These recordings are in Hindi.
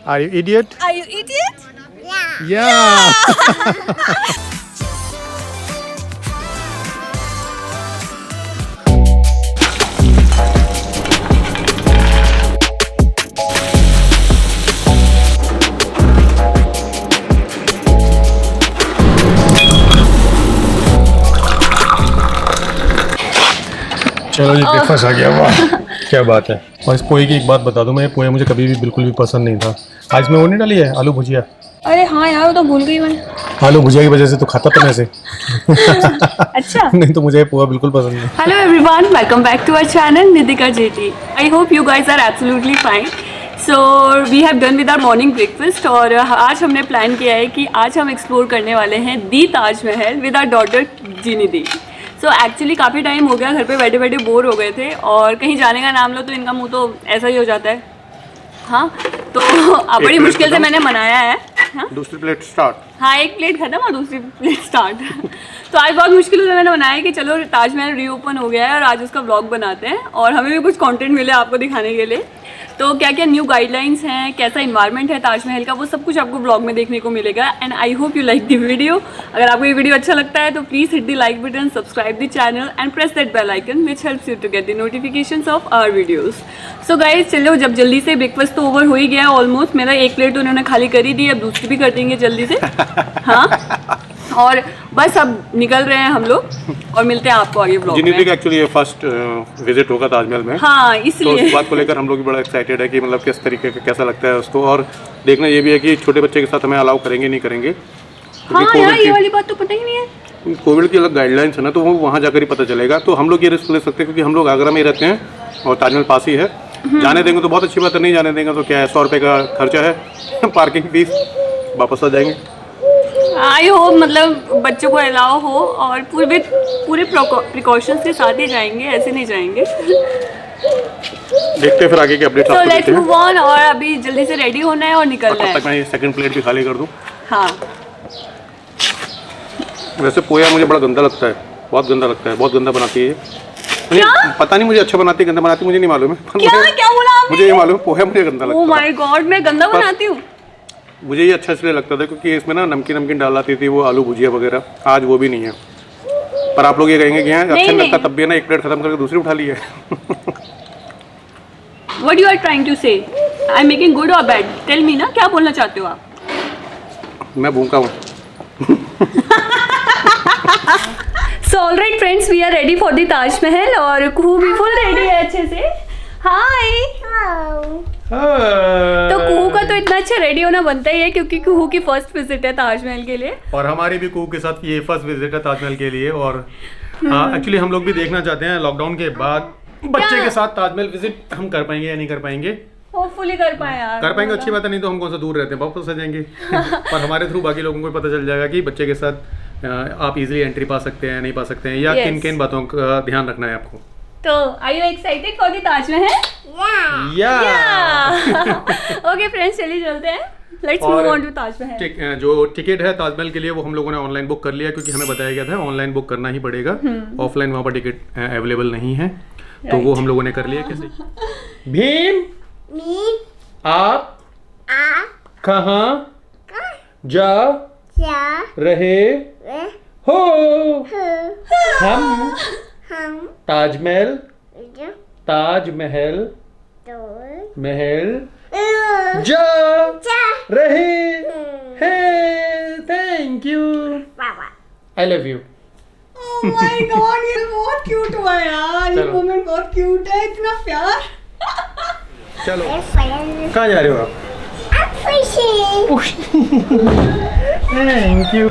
Are you idiot? Are you idiot? Yeah. चलो जी ब्रेकफास्ट आ गया। वाह क्या बात है। और इस पोहे की एक बात बता दूं, मैं पोहे मुझे कभी भी बिल्कुल भी पसंद नहीं था। आज मैं वो नहीं डाली है आलू भुजिया। अरे हाँ यार, वो तो भूल गई मैं। आलू भुजिया की वजह से तो खाता था मैं से। अच्छा। नहीं तो मुझे पोहा बिल्कुल पसंद नहीं। Hello everyone, welcome back to our channel Nidhika JT. I hope you guys are absolutely fine. So we have done with our morning breakfast और आज हमने प्लान किया है कि आज हम एक्सप्लोर करने वाले हैं दी Taj Mahal with our daughter genie the. So actually काफ़ी टाइम हो गया, घर पे बैठे बैठे बोर हो गए थे और कहीं जाने का नाम लो तो इनका मुंह तो ऐसा ही हो जाता है। हाँ तो बड़ी मुश्किल से मैंने मनाया है। हाँ? दूसरी प्लेट स्टार्ट। हाँ, एक प्लेट खत्म और दूसरी प्लेट स्टार्ट। तो आज बहुत मुश्किल से मैंने बनाया कि चलो ताजमहल रीओपन हो गया है और आज उसका व्लॉग बनाते हैं और हमें भी कुछ कंटेंट मिले आपको दिखाने के लिए। तो क्या क्या न्यू गाइडलाइंस हैं, कैसा इन्वायरमेंट है ताजमहल का, वो सब कुछ आपको व्लॉग में देखने को मिलेगा। And I hope you like the video. अगर आपको ये वीडियो अच्छा लगता है तो please hit the like button, subscribe the channel and press that bell icon which helps you to get the notifications of our videos. So guys चलो, जब जल्दी से ब्रेकफास्ट तो ओवर हो ही गया ऑलमोस्ट। मेरा एक प्लेट तो उन्होंने खाली कर ही दी, अब दूसरी भी कर देंगे जल्दी से। हाँ और बस अब निकल रहे हैं हम लोग और मिलते हैं आपको आगे ब्लॉग में। एक्चुअली ये फर्स्ट विजिट होगा ताजमहल में। हाँ तो इसलिए उस बात को लेकर हम लोग भी बड़ा एक्साइटेड है कि मतलब किस तरीके का कैसा लगता है उसको। और देखना ये भी है कि छोटे बच्चे के साथ हमें अलाउ करेंगे नहीं करेंगे। हाँ यार, ये वाली बात तो पता ही नहीं है। कोविड की अलग गाइडलाइंस है ना, तो वो वहाँ जाकर ही पता चलेगा। तो हम लोग ये रिस्क ले सकते हैं क्योंकि हम लोग आगरा में ही रहते हैं और ताजमहल पास ही है। जाने देंगे तो बहुत अच्छी बात है, नहीं जाने देंगे तो क्या है, 100 रुपये का खर्चा है पार्किंग फीस, वापस आ जाएंगे। आई होप मतलब बच्चों को अलाउ हो और पूरे प्रिकॉशंस के साथ ही जाएंगे, ऐसे नहीं जाएंगे। देखते हैं फिर आगे की अपडेट्स आपको देते हैं। लेट्स मूव ऑन और अभी जल्दी से रेडी होना है और निकलना है। तब तक मैं सेकंड प्लेट भी खाली कर दूं। हाँ वैसे पोहा मुझे बड़ा गंदा लगता है, बहुत गंदा लगता है, बहुत गंदा बनाती है। पता नहीं मुझे अच्छा बनाती है गंदा बनाती मुझे नहीं मालूम है। क्या बोला आपने? मुझे ये मालूम है पोहा मुझे गंदा लगता है। ओह माय गॉड, मैं गंदा बनाती हूँ? मुझे ये अच्छा इसलिए लगता था क्योंकि इसमें ना नमकीन डालाती थी वो आलू भुजिया वगैरह। आज वो भी नहीं है। पर आप लोग ये कहेंगे कि हाँ अच्छा नहीं लगता, तब भी ना एक प्लेट खत्म करके दूसरी उठा ली है। What you are trying to say? I'm making good or bad? Tell me ना, क्या बोलना चाहते हो आप? मैं भूखा हूँ। So all right friends, we are ready for the Taj Mahal और कुहू भी फुल रेडी है अच्छे से। हाय। तो कुहू का तो इतना अच्छा रेडी होना बनता ही है क्योंकि कुहू की फर्स्ट विजिट है ताजमहल के लिए और हमारी भी कुहू के साथ ये फर्स्ट विजिट है ताजमहल के लिए। और एक्चुअली हम लोग भी देखना चाहते हैं लॉकडाउन के बाद बच्चे के साथ ताजमहल विजिट हम कर पाएंगे या नहीं कर पाएंगे। होपफुली कर पाए यार, कर पाएंगे अच्छी बात है, नहीं तो हम कौन सा दूर रहते हैं वापस आ जाएंगे। पर हमारे थ्रू बाकी लोगों को पता चल जाएगा कि बच्चे के साथ आप इजीली एंट्री पा सकते हैं नहीं पा सकते हैं या किन किन बातों का ध्यान रखना है आपको। तो are you excited for the Taj Mahal? या ओके फ्रेंड्स, चलिए चलते हैं। Let's move on to Taj Mahal. जो टिकट है ताजमहल के लिए वो हम लोगों ने ऑनलाइन बुक कर लिया क्योंकि हमें बताया गया था ऑनलाइन बुक करना ही पड़ेगा, ऑफलाइन वहाँ पर टिकट अवेलेबल नहीं है। तो वो हम लोगों ने कर लिया। कैसे भीम आप कहाँ जा रहे हो? हम ताजमहल महल जा रहे हैं। Thank you, I love you. Oh my God, ये बहुत क्यूट हुआ यार, ये मोमेंट बहुत क्यूट है, इतना प्यार। चलो कहाँ जा रहे हो आप? Thank you.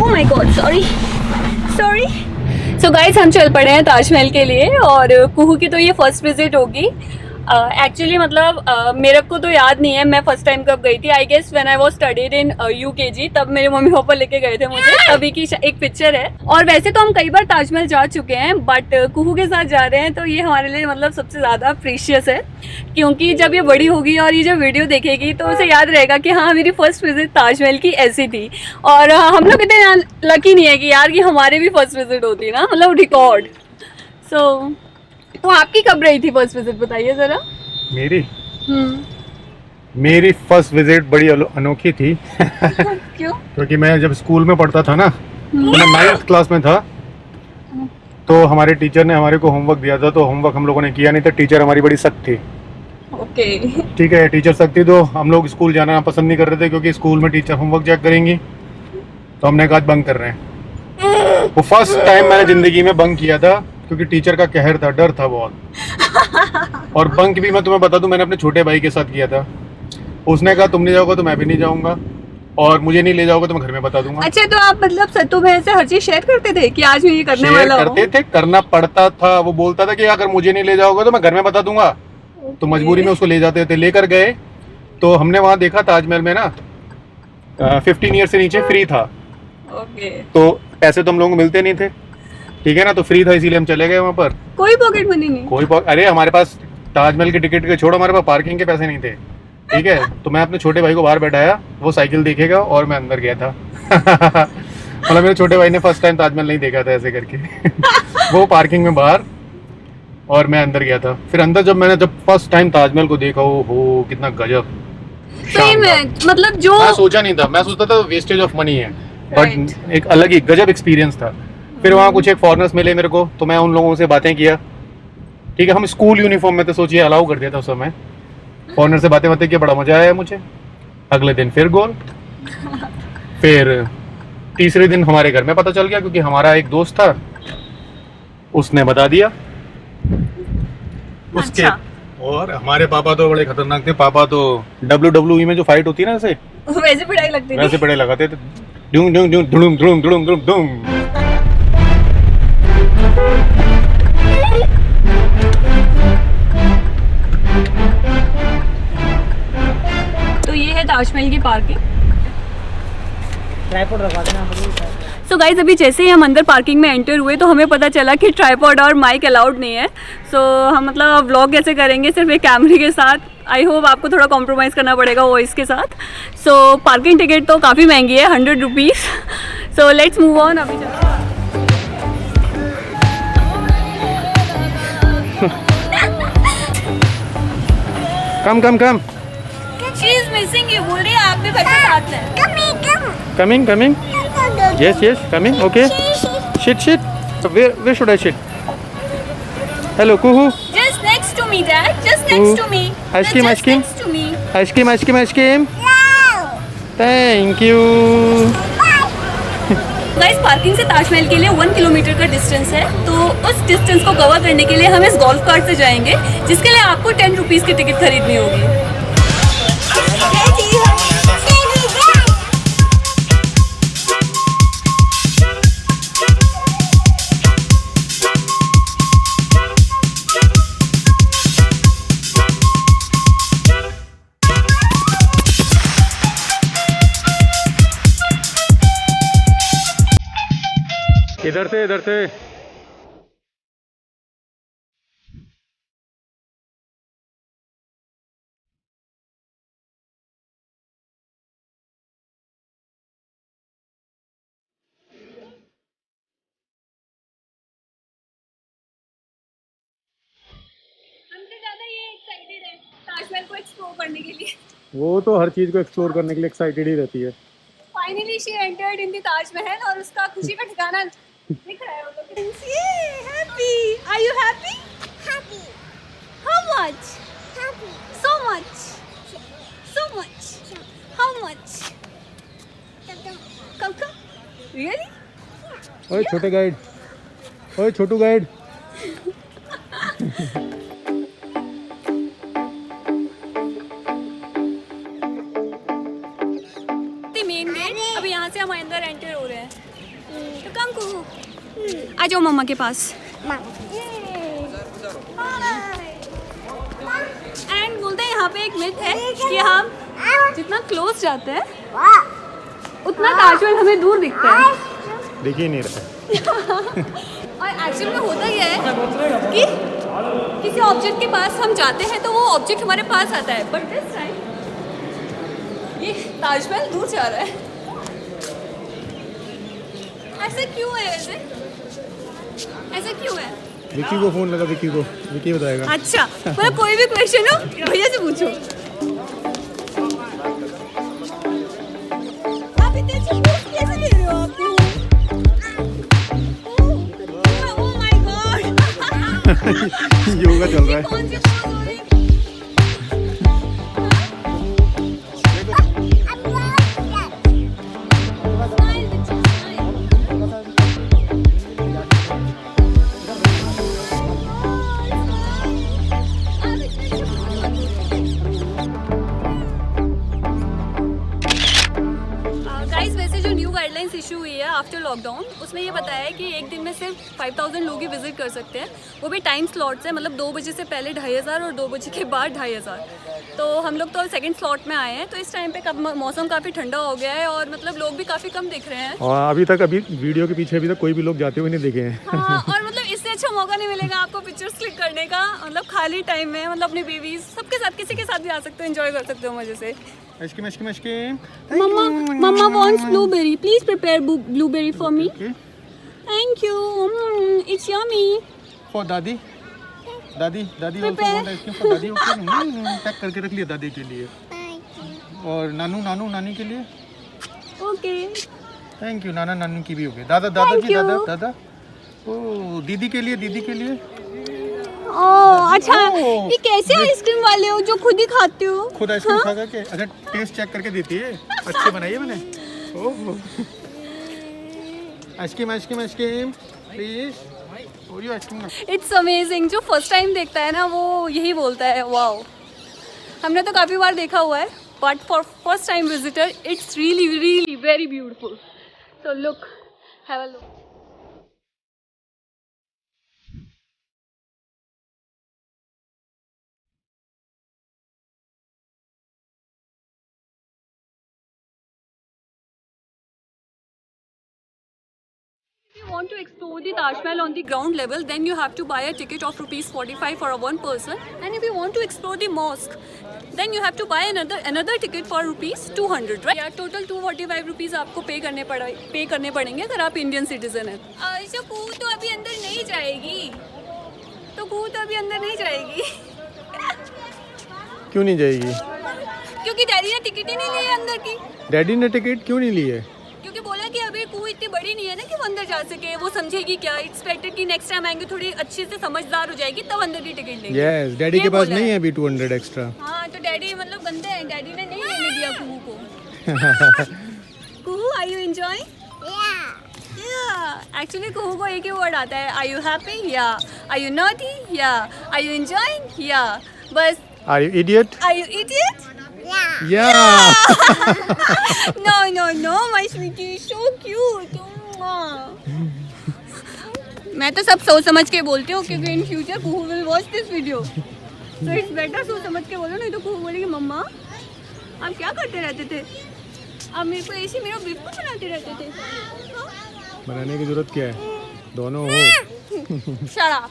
Oh my God, sorry. So guys, हम चल पड़े हैं ताजमहल के लिए और कुहू की तो ये फर्स्ट विजिट होगी। एक्चुअली मतलब मेरे को तो याद नहीं है मैं फर्स्ट टाइम कब गई थी। I guess when I was studied in UKG, तब मेरे मम्मी पापा लेके गए थे मुझे, तभी की एक पिक्चर है। और वैसे तो हम कई बार ताजमहल जा चुके हैं, बट कुहू के साथ जा रहे हैं तो ये हमारे लिए मतलब सबसे ज़्यादा प्रीशियस है, क्योंकि जब ये बड़ी होगी और ये जब वीडियो देखेगी तो उसे याद रहेगा कि हाँ मेरी फर्स्ट विजिट ताजमहल की ऐसी थी। और हम लोग इतने लकी नहीं है कि यार कि हमारे भी फर्स्ट विजिट होती ना, मतलब रिकॉर्ड। तो आपकी कब रही थी फर्स्ट विजिट, बताइए जरा। मेरी फर्स्ट विजिट बड़ी अनोखी थी। क्यों? क्योंकि मैं जब स्कूल में पढ़ता था ना, तो मैं 9th क्लास में था, तो हमारे टीचर ने हमारे को होमवर्क दिया था, तो होमवर्क हम लोगों ने किया नहीं था। टीचर हमारी बड़ी सख्त थी। ओके। ठीक है, टीचर सख्त थी तो हम लोग स्कूल जाना पसंद नहीं कर रहे थे, क्योंकि स्कूल में टीचर होमवर्क चेक करेंगी, तो हमने कहा बंक कर रहे हैं। वो फर्स्ट टाइम मैंने ज़िंदगी में बंक किया था, क्योंकि टीचर का कहर था, डर था बहुत। और बंक भी मैं तुम्हें बता दूं, मैंने अपने छोटे भाई के साथ किया था। उसने कहा तुम नहीं जाओगे तो मैं भी नहीं जाऊंगा, और मुझे नहीं ले जाओगे तो मैं घर में बता दूंगा। अच्छा, तो आप मतलब सत्तू भाई से हर चीज शेयर करते थे कि आज मैं ये करने वाला हूं? करते थे, करना पड़ता था। वो बोलता था कि अगर मुझे नहीं ले जाओगे तो मैं घर में बता दूंगा। तो मजबूरी में उसको ले जाते थे। लेकर गए तो हमने वहाँ देखा ताजमहल में ना 15 ईयर से नीचे फ्री था। तो पैसे तो हम लोगों को मिलते नहीं थे, ठीक है ना, तो फ्री था, इसीलिए हम चले गए वहाँ पर। कोई पॉकेट मनी नहीं? अरे हमारे पास ताजमहल की टिकट के छोड़ो, हमारे पास पार्किंग के पैसे नहीं थे, ठीक है। तो मैं अपने छोटे भाई को बाहर बैठाया, वो साइकिल देखेगा, और मैं अंदर गया था। मतलब मेरे छोटे भाई ने फर्स्ट टाइम ताजमहल नहीं देखा था ऐसे करके। वो पार्किंग में बाहर और मैं अंदर गया था। फिर अंदर जब फर्स्ट टाइम ताजमहल को देखा, हो कितना गजब। मतलब जो मैं सोचा नहीं था, मैं सोचता था वेस्टेज ऑफ मनी है, बट एक अलग ही गजब एक्सपीरियंस था। फिर वहाँ कुछ एक फॉरेनर्स मिले मेरे को, तो मैं उन लोगों से बातें किया, ठीक है। हम स्कूल यूनिफॉर्म में तो सोचिए अलाउ कर दिया था उस समय। फॉरेनर से बातें किया, बड़ा मजा आया मुझे। अगले दिन फिर गोल। फिर तीसरे दिन हमारे घर में पता चल गया, क्योंकि हमारा एक दोस्त था, उसने बता दिया उसके। अच्छा। और हमारे पापा तो बड़े खतरनाक थे। पापा तो WWE में जो फाइट होती है ना, वैसे पिटाई लगती थी, वैसे पड़े लगाते थे। डूम डूम डूम डूम डूम डूम डूम डूम। तो ये है ताजमहल की पार्किंग। ट्राइपॉड रखवा देना। सो गाइज, अभी जैसे ही हम अंदर पार्किंग में एंटर हुए तो हमें पता चला कि ट्राइपॉड और माइक अलाउड नहीं है। सो हम मतलब व्लॉग कैसे करेंगे सिर्फ एक कैमरे के साथ। आई होप आपको थोड़ा कॉम्प्रोमाइज़ करना पड़ेगा वॉइस के साथ। सो पार्किंग टिकट तो काफ़ी महंगी है, 100 rupees. So let's move on. अभी कम कम कम। शी इज मिसिंग यू, बोल रही है आप भी बच्चे साथ हैं। Coming coming. Yes, coming. Okay. Shit. Where should I sit? Hello, Kuhu. Just next to me, Dad. Just next to me. Ice cream. Next to me. Ice cream. Thank you. Guys, parking से ताजमहल के लिए 1 किलोमीटर का डिस्टेंस है। तो उस डिस्टेंस को कवर करने के लिए हम इस गोल्फ कार्ट से जाएंगे, जिसके लिए आपको 10 रुपीज़ की टिकट खरीदनी होगी। इधर से हमसे ज़्यादा ये एक्साइटेड है ताजमहल को एक्सप्लोर करने के लिए। वो तो हर चीज को एक्सप्लोर करने के लिए एक्साइटेड ही रहती है। Finally she entered in the Taj Mahal और उसका खुशी का ठिकाना दिख रहा है वो लोग। Happy, are you happy? Happy. How much? Happy. So much, so much, how much? Come really? ओए छोटे गाइड, ओए छोटू गाइड। मेन गेट, अभी यहाँ से हम अंदर एंटर हो रहे हैं। तो कम कुहू, आ जाओ मम्मा के पास। Mom. पे एक मिथ है कि हम जितना क्लोज जाते हैं उतना ताजमहल हमें दूर दिखता है। दिख ही नहीं रहा। और एक्चुअली में होता क्या है कि किसी ऑब्जेक्ट के पास हम जाते हैं तो वो ऑब्जेक्ट हमारे पास आता है, बट दिस टाइम ये ताजमहल दूर जा रहा है। ऐसा क्यों है? ऐसा क्यों है? विकी को फोन लगा, विकी को, विकी बताएगा। अच्छा, मतलब कोई भी क्वेश्चन हो भैया से पूछो। आप इतने अच्छे पोज कैसे ले रहे हो आप? ओह माय गॉड, योगा चल रहा है। कौन सी पोज हो रही है? गाइडलाइंस इशू हुई है आफ्टर लॉकडाउन, उसमें ये बताया है कि एक दिन में सिर्फ 5000 लोग ही विजिट कर सकते हैं, वो भी टाइम स्लॉट से, मतलब 2 बजे से पहले 2500 और 2 बजे के बाद 2500। तो हम लोग तो सेकंड स्लॉट में आए हैं, तो इस टाइम पे मौसम काफ़ी ठंडा हो गया है और मतलब लोग भी काफ़ी कम दिख रहे हैं। और अभी वीडियो के पीछे अभी तक कोई भी लोग जाते हुए नहीं दिखे हैं। हाँ, और मतलब इससे अच्छा मौका नहीं मिलेगा आपको पिक्चर्स क्लिक करने का, मतलब खाली टाइम में, मतलब अपने बेबीज सबके साथ, किसी के साथ भी आ सकते हो, एंजॉय कर सकते हो मजे से। Mama wants blueberry. Please prepare blueberry for me. Okay. Thank you. It's yummy. For दादी also want ice cream for दादी। Okay, पैक करके रख लिया दादी के लिए। और नानी के लिए। Okay. Thank you. नानी की भी हो गई। दादा ओ दीदी के लिए। ओह अच्छा, ये कैसे आइसक्रीम वाले हो जो खुद ही खाते हो? खुद आइसक्रीम खा के? अच्छा, टेस्ट चेक करके देती है। अच्छी बनाई है मैंने। Oh ice cream please. Oreo ice cream. It's amazing. जो फर्स्ट टाइम देखता है ना वो यही बोलता है, वाओ। हमने तो काफ़ी बार देखा हुआ है, but for first time visitor it's really very beautiful. So look, have a look. If you want to explore the Taj Mahal on the ground level, then you have to buy a ticket of ₹45 for a one person. And if you want to explore the mosque, then you have to buy another ticket for ₹200, right? Yeah, total ₹245 आपको पे करने पड़ेंगे अगर आप इंडियन सिटीजन हैं। अच्छा, कुहू तो अभी अंदर नहीं जाएगी। क्यों नहीं जाएगी? क्योंकि डैडी ने टिकट ही नहीं ली है अंदर की। डैडी ने टिकट क्यों नहीं ली है? क्योंकि बोला कि अभी कुहू इतनी बड़ी नहीं है ना कि वो अंदर जा सके, वो समझेगी क्या। एक्सपेक्टेड कि नेक्स्ट टाइम आएंगे थोड़ी अच्छे से समझदार हो जाएगी तब अंदर की टिकट लेंगे। यस, डैडी के पास नहीं है अभी 200 एक्स्ट्रा। हाँ, तो डैडी मतलब गंदे हैं, डैडी ने नहीं लेने दिया कुहू को। Kuhu, are you enjoying? Actually Kuhu को एक ही वर्ड आता है, are you happy? Yeah. Are you naughty? Yeah. Are you enjoying? Yeah. बस। Are you idiot? Yeah. No, my sweetie, so cute. मैं तो सब सोच समझ के बोलती हूँ क्योंकि in future Kuhu will watch this video, so it's better सोच समझ के बोलो, नहीं तो कुहू बोलेगी मम्मा आप क्या करते रहते थे, आप मेरे को ऐसे मेरा बिल्कुल बनाते रहते थे। बनाने की जरूरत क्या है, दोनों हो। Shut up.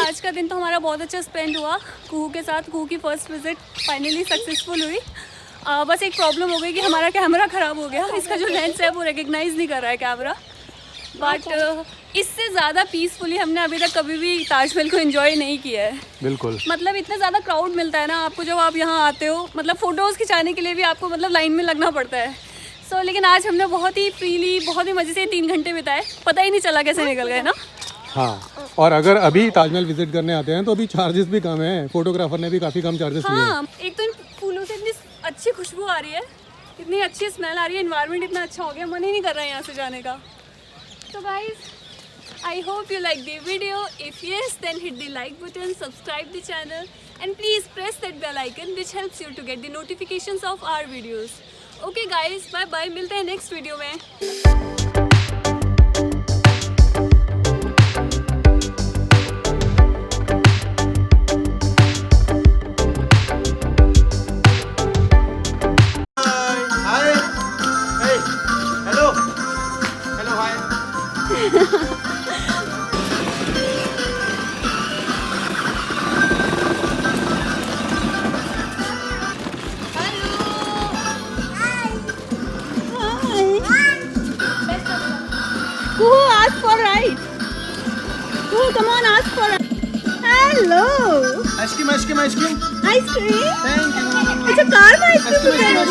आज का दिन तो हमारा बहुत अच्छा स्पेंड हुआ कुहू के साथ। कुहू की फर्स्ट विजिट फाइनली सक्सेसफुल हुई। बस एक प्रॉब्लम हो गई कि हमारा कैमरा ख़राब हो गया, इसका जो लेंस है वो रिकग्नाइज़ नहीं कर रहा है कैमरा। बट इससे ज़्यादा पीसफुली हमने अभी तक कभी भी ताजमहल को एंजॉय नहीं किया है। बिल्कुल, मतलब इतना ज़्यादा क्राउड मिलता है ना आपको जब आप यहाँ आते हो, मतलब फ़ोटोज़ खिंचाने के लिए भी आपको मतलब लाइन में लगना पड़ता है। सो लेकिन आज हमने बहुत ही फ्रीली, बहुत ही मज़े से 3 घंटे बिताए, पता ही नहीं चला कैसे निकल गए ना। हाँ, और अगर अभी ताजमहल विजिट करने आते हैं तो अभी चार्जेस भी कम है, फोटोग्राफर ने भी काफ़ी कम चार्जेस लिए हैं। एक तो इन फूलों से इतनी अच्छी खुशबू आ रही है, इतनी अच्छी स्मेल आ रही है, एनवायरनमेंट इतना अच्छा हो गया, मन ही नहीं कर रहा है यहाँ से जाने का। तो guys, I hope you like the video. If yes, then hit the like button, subscribe the channel and please press that bell icon which helps you to get the notifications of our videos. Okay guys, bye bye, मिलते हैं next video में. Who asked for ride? Who? Come on, ask for ride. Hello. Ice cream. Ice cream? Thank you. It's a car में ice cream.